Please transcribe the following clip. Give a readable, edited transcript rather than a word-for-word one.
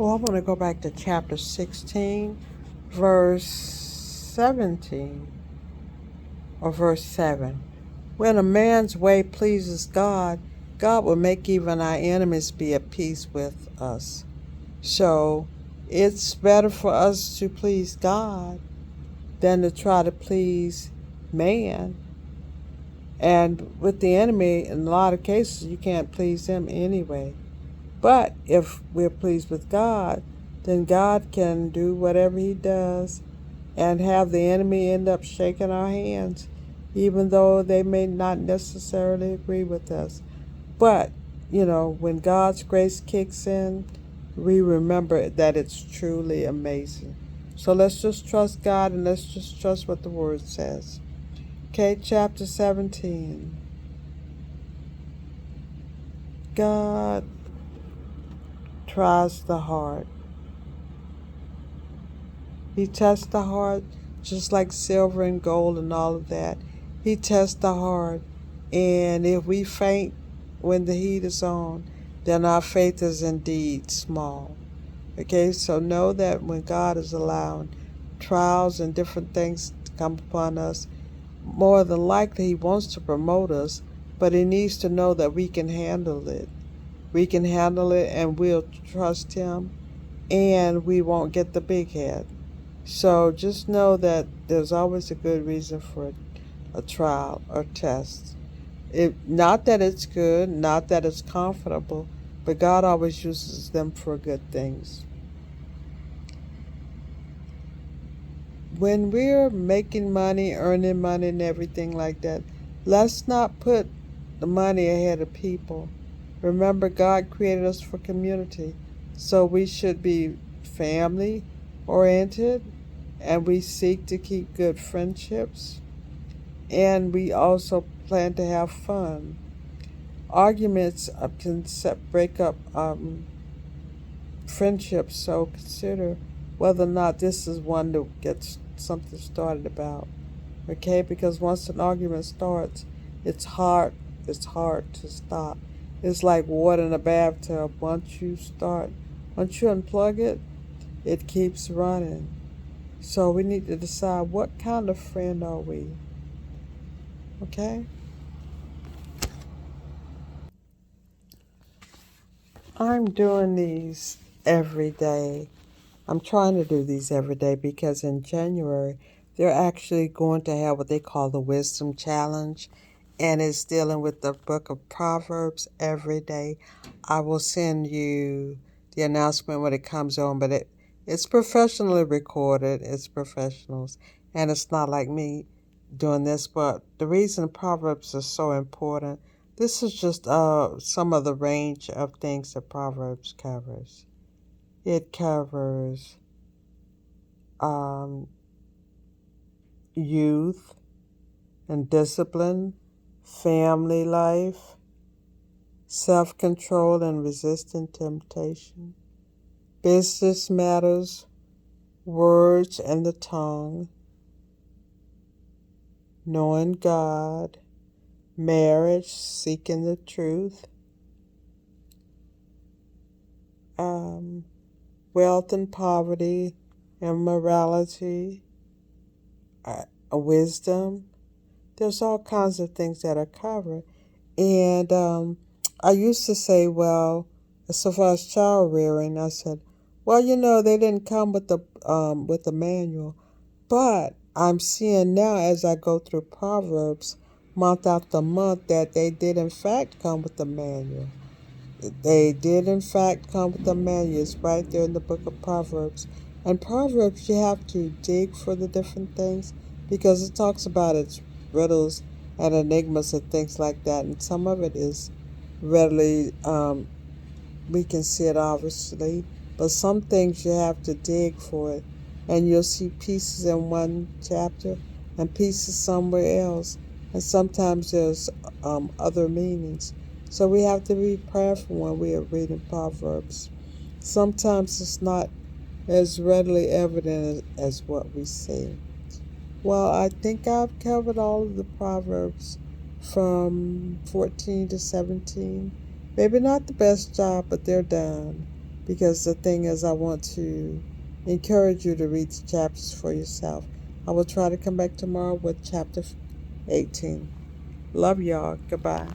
Well, I'm going to go back to chapter 16, verse 17, or verse 7. When a man's way pleases God, God will make even our enemies be at peace with us. So it's better for us to please God than to try to please man. And with the enemy, in a lot of cases, you can't please him anyway. But if we're pleased with God, then God can do whatever he does and have the enemy end up shaking our hands, even though they may not necessarily agree with us. But, when God's grace kicks in, we remember that it's truly amazing. So let's just trust God and let's just trust what the Word says. Okay, chapter 17. God tries the heart. He tests the heart just like silver and gold and all of that. He tests the heart. And if we faint when the heat is on, then our faith is indeed small. Okay, so know that when God is allowing trials and different things to come upon us, more than likely He wants to promote us, but He needs to know that we can handle it. We can handle it and we'll trust Him and we won't get the big head. So just know that there's always a good reason for a trial or test. Not that it's good, not that it's comfortable, but God always uses them for good things. When we're making money, earning money, and everything like that, let's not put the money ahead of people. Remember, God created us for community, so we should be family oriented and we seek to keep good friendships and we also plan to have fun. Arguments can break up friendships, so consider whether or not this is one to get something started about. Okay, because once an argument starts, it's hard. It's hard to stop. It's like water in a bathtub. Once you unplug it, it keeps running. So we need to decide what kind of friend are we. Okay? I'm doing these every day. I'm trying to do these every day because in January they're actually going to have what they call the Wisdom Challenge, and it's dealing with the book of Proverbs every day. I will send you the announcement when it comes on, but it's professionally recorded. It's professionals, and it's not like me doing this. But the reason Proverbs is so important, this is just some of the range of things that Proverbs covers. It covers um, youth and discipline, family life, self-control and resisting temptation, business matters, words and the tongue, knowing God, marriage, seeking the truth, wealth and poverty, immorality, wisdom. There's all kinds of things that are covered. And I used to say, well, so far as child rearing, I said, well, they didn't come with the manual. But I'm seeing now as I go through Proverbs month after month that they did in fact come with the manual. They did, in fact, come with the manuals right there in the book of Proverbs. And Proverbs, you have to dig for the different things because it talks about its riddles and enigmas and things like that. And some of it is readily, we can see it obviously, but some things you have to dig for it. And you'll see pieces in one chapter and pieces somewhere else. And sometimes there's other meanings. So we have to be prayerful when we are reading Proverbs. Sometimes it's not as readily evident as what we see. Well, I think I've covered all of the Proverbs from 14 to 17. Maybe not the best job, but they're done. because the thing is, I want to encourage you to read the chapters for yourself. I will try to come back tomorrow with chapter 18. Love y'all. Goodbye.